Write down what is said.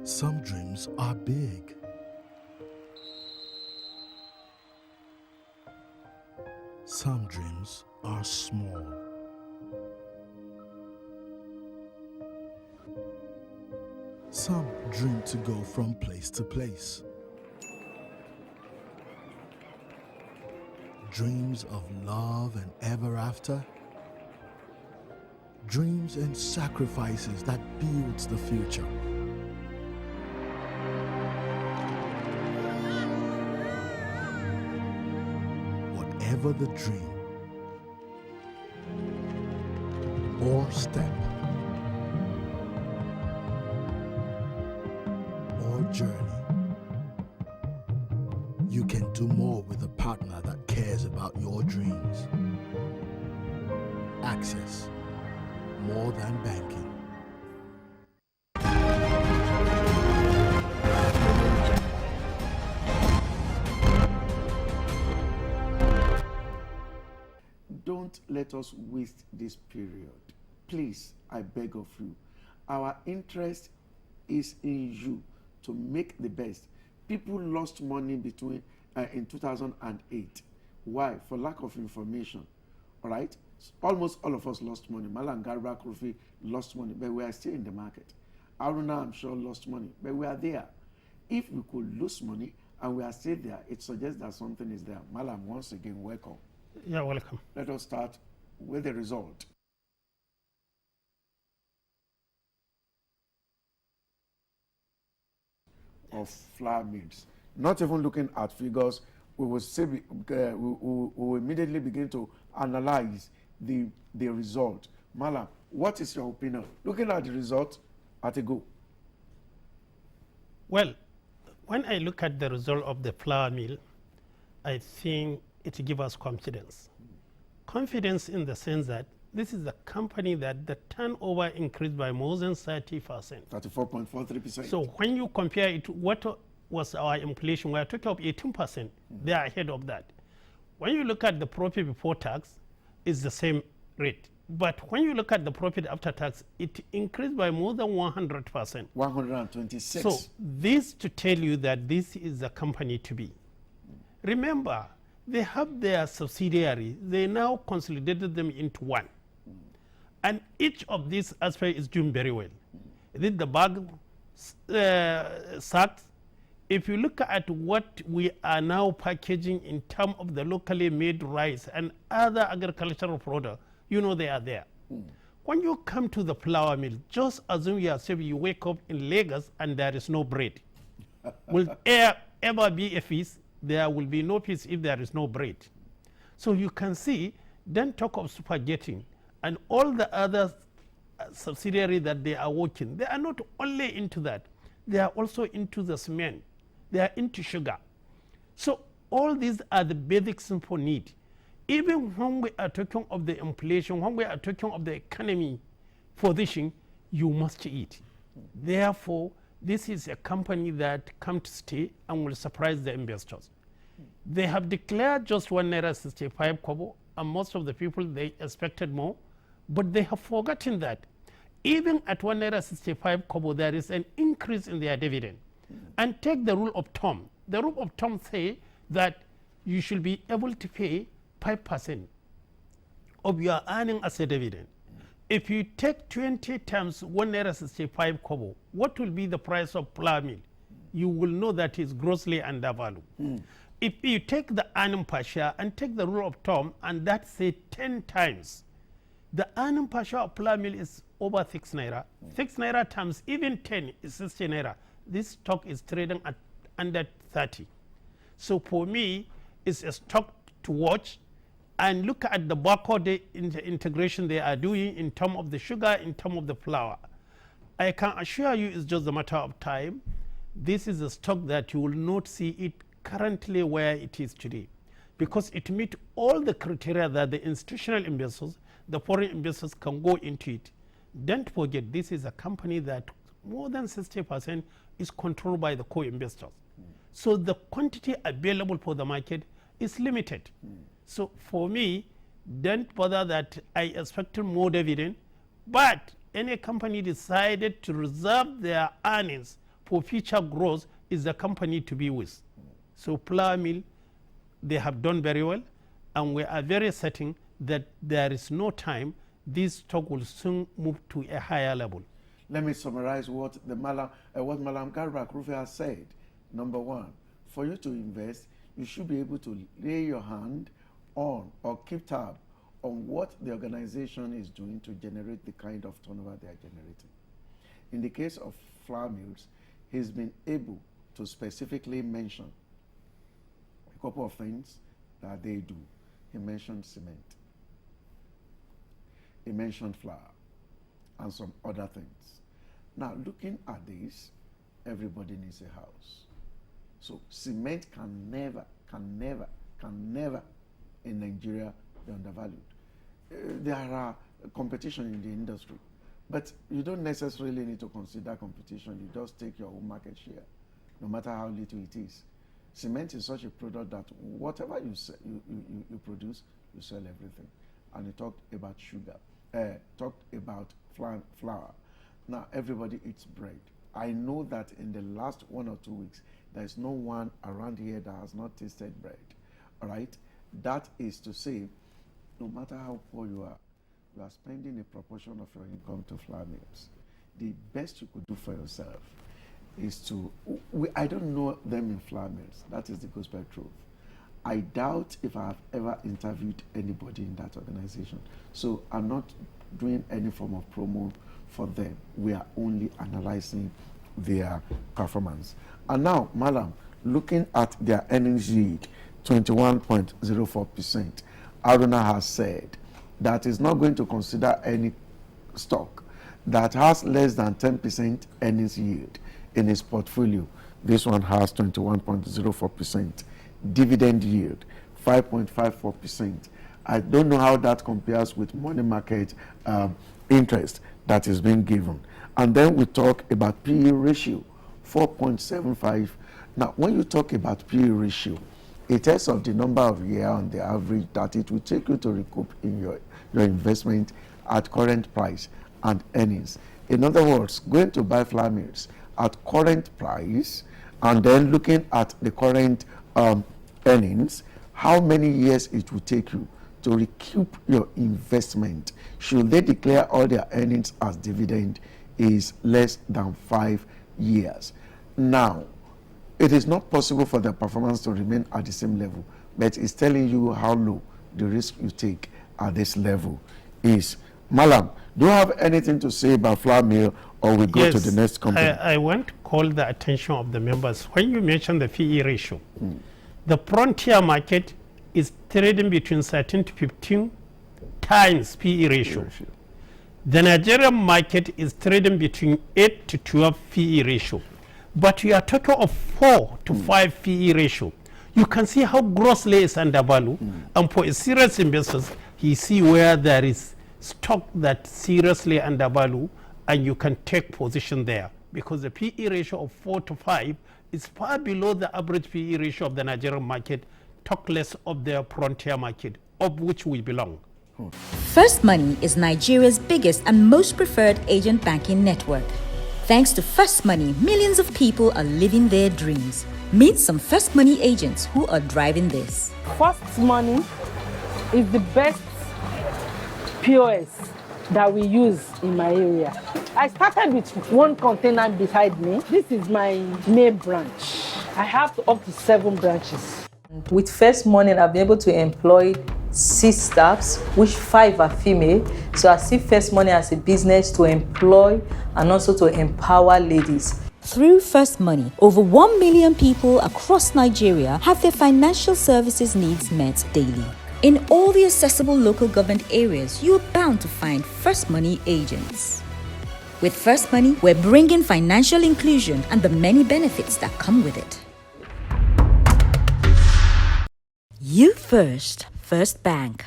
Some dreams are big. Some dreams are small. Some dream to go from place to place. Dreams of love and ever after. Dreams and sacrifices that builds the future. Whatever the dream or step or journey, you can do more with a partner that cares about your dreams. Access, more than banking. Don't let us waste this period. Please, I beg of you. Our interest is in you to make the best. People lost money in 2008. Why? For lack of information. All right? Almost all of us lost money. Malam Garba Kofi lost money, but we are still in the market. Aruna, I'm sure, lost money, but we are there. If we could lose money and we are still there, it suggests that something is there. Malam, once again, welcome. You're welcome. Let us start with the result. Of Flourmills. Not even looking at figures, we will immediately begin to analyze the result. Malam, what is your opinion? Looking at the result at a go. Well, when I look at the result of the flour mill, I think it gives us confidence. Confidence in the sense that this is a company that the turnover increased by more than 30%. 34.43%. So when you compare it, what was our inflation? We are talking of 18%. They are ahead of that. When you look at the profit before tax, it's the same rate. But when you look at the profit after tax, it increased by more than 100%. 126. So this to tell you that this is a company to be. Remember, they have their subsidiary. They now consolidated them into one. And each of these aspects is doing very well. Is the bag sacks? If you look at what we are now packaging in terms of the locally made rice and other agricultural products, you know they are there. When you come to the flour mill, just assume yourself you wake up in Lagos and there is no bread. Will there ever be a feast? There will be no peace if there is no bread. So you can see, then talk of spaghetti and all the other subsidiaries that they are working. They are not only into that, they are also into the cement. They are into sugar. So all these are the basic simple need. Even when we are talking of the inflation, when we are talking of the economy position, you must eat. Therefore, this is a company that come to stay and will surprise the investors. They have declared just 1 naira 65 kobo, and most of the people, they expected more, but they have forgotten that even at 1 naira 65 kobo, there is an increase in their dividend. And take the rule of thumb. The rule of thumb say that you should be able to pay 5% of your earning as a dividend. If you take 20 times 1 naira 65 kobo, what will be the price of flour mill? You will know that is grossly undervalued. If you take the earning per share and take the rule of thumb, and that say 10 times, the earning per share of flour mill is over 6 naira. 6 naira times even 10 is 60 naira. This stock is trading at under 30. So for me, it's a stock to watch and look at the backward integration they are doing in terms of the sugar, in terms of the flour. I can assure you it's just a matter of time. This is a stock that you will not see it currently where it is today, because it meets all the criteria that the institutional investors, the foreign investors can go into it. Don't forget, this is a company that more than 60% is controlled by the co-investors. So the quantity available for the market is limited. So for me, don't bother that I expected more dividend, but any company decided to reserve their earnings for future growth, is the company to be with. So Flourmills, they have done very well, and we are very certain that there is no time this stock will soon move to a higher level. Let me summarize what Malam Garba Rufi has said. Number one, for you to invest, you should be able to lay your hand on or keep tab on what the organization is doing to generate the kind of turnover they are generating. In the case of Flourmills, he's been able to specifically mention a couple of things that they do. He mentioned cement. He mentioned flour and some other things. Now, looking at this, everybody needs a house. So cement can never in Nigeria be undervalued. There are competition in the industry, but you don't necessarily need to consider competition. You just take your own market share, no matter how little it is. Cement is such a product that whatever you produce, you sell everything. And you talked about sugar, talked about flour. Now everybody eats bread. I know that in the last 1 or 2 weeks, there is no one around here that has not tasted bread. All right? That is to say, no matter how poor you are spending a proportion of your income to Flourmills. The best you could do for yourself is to, I don't know them in Flourmills. That is the gospel truth. I doubt if I have ever interviewed anybody in that organization. So I'm not doing any form of promo for them. We are only analyzing their performance. And now, Malam, looking at their earnings yield, 21.04%, Aruna has said that is not going to consider any stock that has less than 10% earnings yield in its portfolio. This one has 21.04%. Dividend yield, 5.54%. I don't know how that compares with money market interest that is being given. And then we talk about PE ratio, 4.75. Now, when you talk about PE ratio, it tells of the number of years on the average that it will take you to recoup in your investment at current price and earnings. In other words, going to buy Flourmills at current price and then looking at the current earnings, how many years it will take you to recoup your investment should they declare all their earnings as dividend is less than 5 years. Now, it is not possible for their performance to remain at the same level, but it's telling you how low the risk you take at this level is. Malam, do you have anything to say about Flourmills, or we go to the next company? I want to call the attention of the members. When you mention the PE ratio, the frontier market is trading between 13 to 15 times PE ratio. The Nigerian market is trading between 8 to 12 PE ratio. But you are talking of 4 to 5 PE ratio. You can see how grossly it's undervalued. And for a serious investors, you see where there is stock that seriously undervalued, and you can take position there, because the PE ratio of 4 to 5 is far below the average PE ratio of the Nigerian market, talk less of the frontier market, of which we belong. First Money is Nigeria's biggest and most preferred agent banking network. Thanks to First Money, millions of people are living their dreams. Meet some First Money agents who are driving this. First Money is the best POS that we use in my area. I started with one container beside me. This is my main branch. I have up to 7 branches. With First Money, I'll be able to employ 6 staffs, which 5 are female. So I see First Money as a business to employ and also to empower ladies. Through First Money, over 1 million people across Nigeria have their financial services needs met daily. In all the accessible local government areas, you are bound to find First Money agents. With First Money, we're bringing financial inclusion and the many benefits that come with it. You first, First Bank.